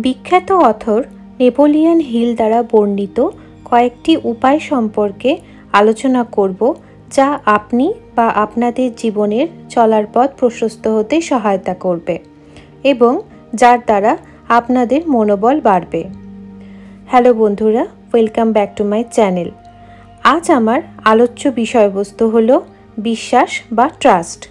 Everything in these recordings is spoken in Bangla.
বিখ্যাত অথর নেপোলিয়ান হিল দ্বারা বর্ণিত কয়েকটি উপায় সম্পর্কে আলোচনা করব, যা আপনি বা আপনাদের জীবনের চলার পথ প্রশস্ত হতে সহায়তা করবে এবং যার দ্বারা আপনাদের মনোবল বাড়বে। হ্যালো বন্ধুরা, welcome back to my channel. আজ আমার আলোচ্য বিষয়বস্তু হলো বিশ্বাস বা ট্রাস্ট।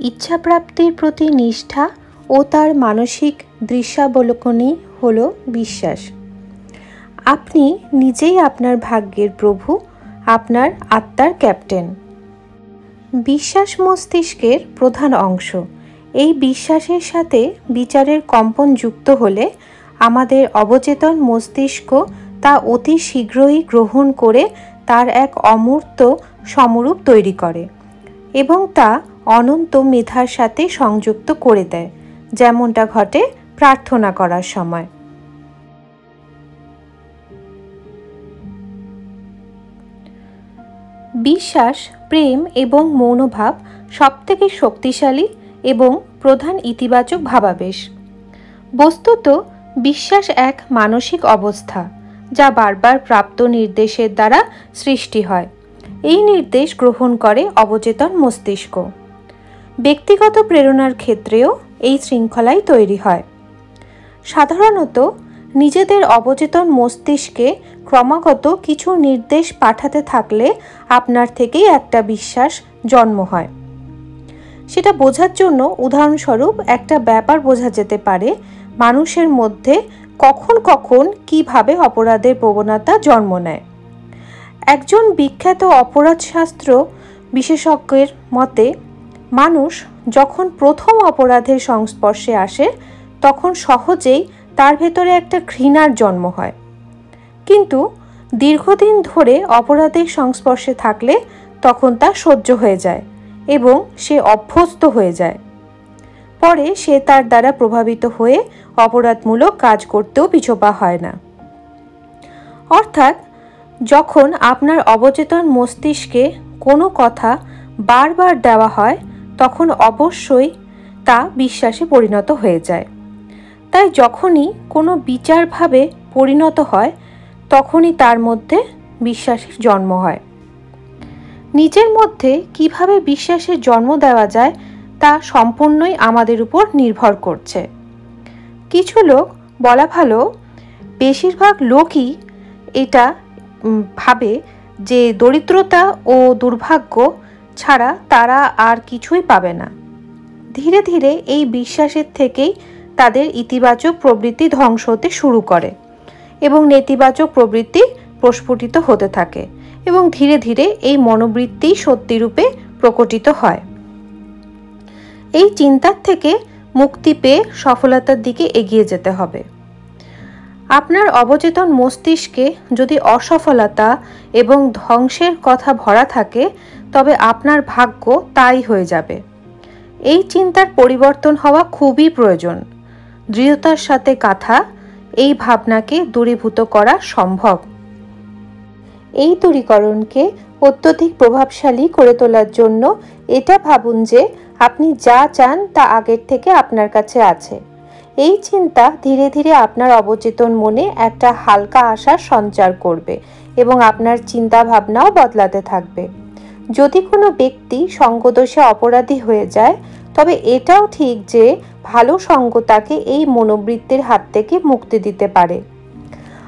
ইচ্ছাপ্রাপ্তির প্রতি নিষ্ঠা ও তার মানসিক দৃশ্যাবলোকনই হলো বিশ্বাস। আপনি নিজেই আপনার ভাগ্যের প্রভু, আপনার আত্মার ক্যাপ্টেন। বিশ্বাস মস্তিষ্কের প্রধান অংশ। এই বিশ্বাসের সাথে বিচারের কম্পন যুক্ত হলে আমাদের অবচেতন মস্তিষ্ক তা অতি শীঘ্রই গ্রহণ করে তার এক অমূর্ত সমরূপ তৈরি করে এবং তা অনন্ত মেধার সাথে সংযুক্ত করে দেয়, যেমনটা ঘটে প্রার্থনা করার সময়। বিশ্বাস, প্রেম এবং মৌনভাব সবথেকে শক্তিশালী এবং প্রধান ইতিবাচক ভাবাবেশ। বস্তুত বিশ্বাস এক মানসিক অবস্থা যা বারবার প্রাপ্ত নির্দেশের দ্বারা সৃষ্টি হয়। এই নির্দেশ গ্রহণ করে অবচেতন মস্তিষ্ক। ব্যক্তিগত প্রেরণার ক্ষেত্রেও এই শৃঙ্খলাই তৈরি হয়। সাধারণত নিজেদের অবচেতন মস্তিষ্কে ক্রমাগত কিছু নির্দেশ পাঠাতে থাকলে আপনার থেকেই একটা বিশ্বাস জন্ম হয়। সেটা বোঝার জন্য উদাহরণস্বরূপ একটা ব্যাপার বোঝা যেতে পারে, মানুষের মধ্যে কখন কখন কিভাবে অপরাধের প্রবণতা জন্ম নেয়। একজন বিখ্যাত অপরাধশাস্ত্র বিশেষজ্ঞের মতে, মানুষ যখন প্রথম অপরাধের সংস্পর্শে আসে তখন সহজেই তার ভেতরে একটা ঘৃণার জন্ম হয়, কিন্তু দীর্ঘদিন ধরে অপরাধের সংস্পর্শে থাকলে তখন তা সহ্য হয়ে যায় এবং সে অভ্যস্ত হয়ে যায়। পরে সে তার দ্বারা প্রভাবিত হয়ে অপরাধমূলক কাজ করতেও পিছপা হয় না। অর্থাৎ যখন আপনার অবচেতন মস্তিষ্কে কোনো কথা বারবার দেওয়া হয় তখন অবশ্যই তা বিশ্বাসে পরিণত হয়ে যায়। তাই যখনই কোনো বিচারভাবে পরিণত হয় তখনই তার মধ্যে বিশ্বাসের জন্ম হয়। নিজের মধ্যে কিভাবে বিশ্বাসের জন্ম দেওয়া যায় তা সম্পূর্ণই আমাদের উপর নির্ভর করছে। কিছু লোক, বলা ভালো বেশিরভাগ লোকই এটা ভাবে যে দরিদ্রতা ও দুর্ভাগ্য ছাড়া তারা আর কিছুই পাবে না। ধীরে ধীরে এই বিশ্বাসের থেকেই তাদের ইতিবাচক প্রবৃত্তি ধ্বংস হতে শুরু করে এবং নেতিবাচক প্রবৃত্তি প্রস্ফুটিত হতে থাকে এবং ধীরে ধীরে এই মনোবৃত্তি সত্যিরূপে প্রকটিত হয়। এই চিন্তার থেকে মুক্তি পেয়ে সফলতার দিকে এগিয়ে যেতে হবে। আপনার অবচেতন মস্তিষ্কে যদি অসফলতা এবং ধ্বংসের কথা ভরা থাকে তবে আপনার ভাগ্য তাই হয়ে যাবে। এই চিন্তার পরিবর্তন হওয়া খুবই প্রয়োজন। দৃঢ়তার সাথে কথা এই ভাবনাকে দূরীভূত করা সম্ভব। এই দূরীকরণকে অত্যধিক প্রভাবশালী করে তোলার জন্য এটা ভাবুন যে আপনি যা চান তা আগের থেকে আপনার কাছে আছে। এই চিন্তা ধীরে ধীরে আপনার অবচেতন মনে একটা হালকা আশার সঞ্চার করবে এবং আপনার চিন্তা ভাবনাও বদলাতে থাকবে। যদি কোনো ব্যক্তি সঙ্গদোষে অপরাধী হয়ে যায় তবে এটাও ঠিক যে ভালো সঙ্গ তাকে এই মনোবৃত্তির হাত থেকে মুক্তি দিতে পারে।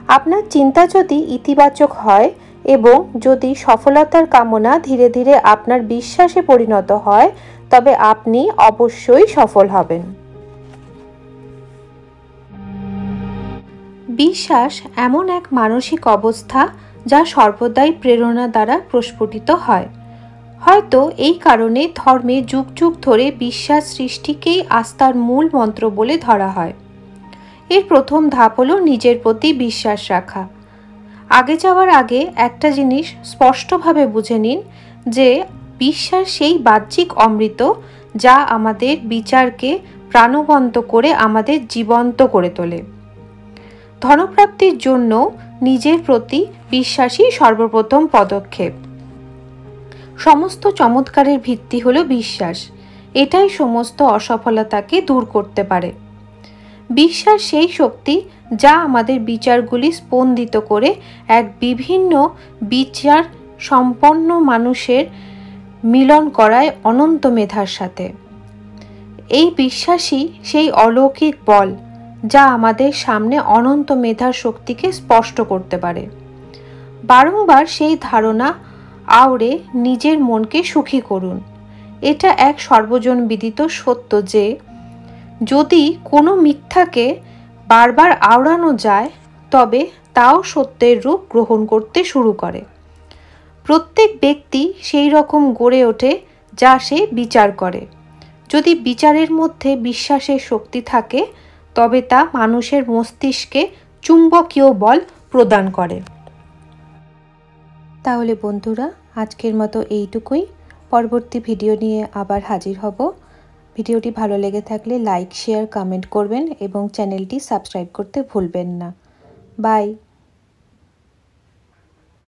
আপনার চিন্তা যদি ইতিবাচক হয় এবং যদি সফলতার কামনা ধীরে ধীরে আপনার বিশ্বাসে পরিণত হয় তবে আপনি অবশ্যই সফল হবেন। বিশ্বাস এমন এক মানসিক অবস্থা যা সর্বদাই প্রেরণা দ্বারা প্রস্ফুটিত হয়। হয়তো এই কারণে ধর্মে যুগ যুগ ধরে বিশ্বাস সৃষ্টিকেই আস্থার মূল মন্ত্র বলে ধরা হয়। এর প্রথম ধাপ হলো নিজের প্রতি বিশ্বাস রাখা। আগে যাওয়ার আগে একটা জিনিস স্পষ্টভাবে বুঝে নিন যে বিশ্বাস সেই বাহ্যিক অমৃত যা আমাদের বিচারকে প্রাণবন্ত করে আমাদের জীবন্ত করে তোলে। ধনপ্রাপ্তির জন্য নিজের প্রতি বিশ্বাসই সর্বপ্রথম পদক্ষেপ। সমস্ত চমৎকারের ভিত্তি হলো বিশ্বাস। এটাই সমস্ত অসফলতাকে দূর করতে পারে। বিশ্বাস সেই শক্তি যা আমাদের বিচারগুলি স্পন্দিত করে এক বিভিন্ন বিচার সম্পন্ন মানুষের মিলন করায় অনন্ত মেধার সাথে। এই বিশ্বাসই সেই অলৌকিক বল যা আমাদের সামনে অনন্ত মেধার শক্তিকে স্পষ্ট করতে পারে। বারংবার সেই ধারণা আওড়ে নিজের মনকে সুখী করুন। এটা এক সর্বজন বিদিত সত্য যে যদি কোনো মিথ্যাকে বারবার আওড়ানো যায় তবে তাও সত্যের রূপ গ্রহণ করতে শুরু করে। প্রত্যেক ব্যক্তি সেই রকম গড়ে ওঠে যা সে বিচার করে। যদি বিচারের মধ্যে বিশ্বাসের শক্তি থাকে তবে তা মানুষের মস্তিষ্কে চুম্বকীয় বল প্রদান করে। তাহলে বন্ধুরা, আজকের মতো এইটুকুই। পরবর্তী ভিডিও নিয়ে আবার হাজির হব। ভিডিওটি ভালো লেগে থাকলে লাইক, শেয়ার, কমেন্ট করবেন এবং চ্যানেলটি সাবস্ক্রাইব করতে ভুলবেন না। বাই।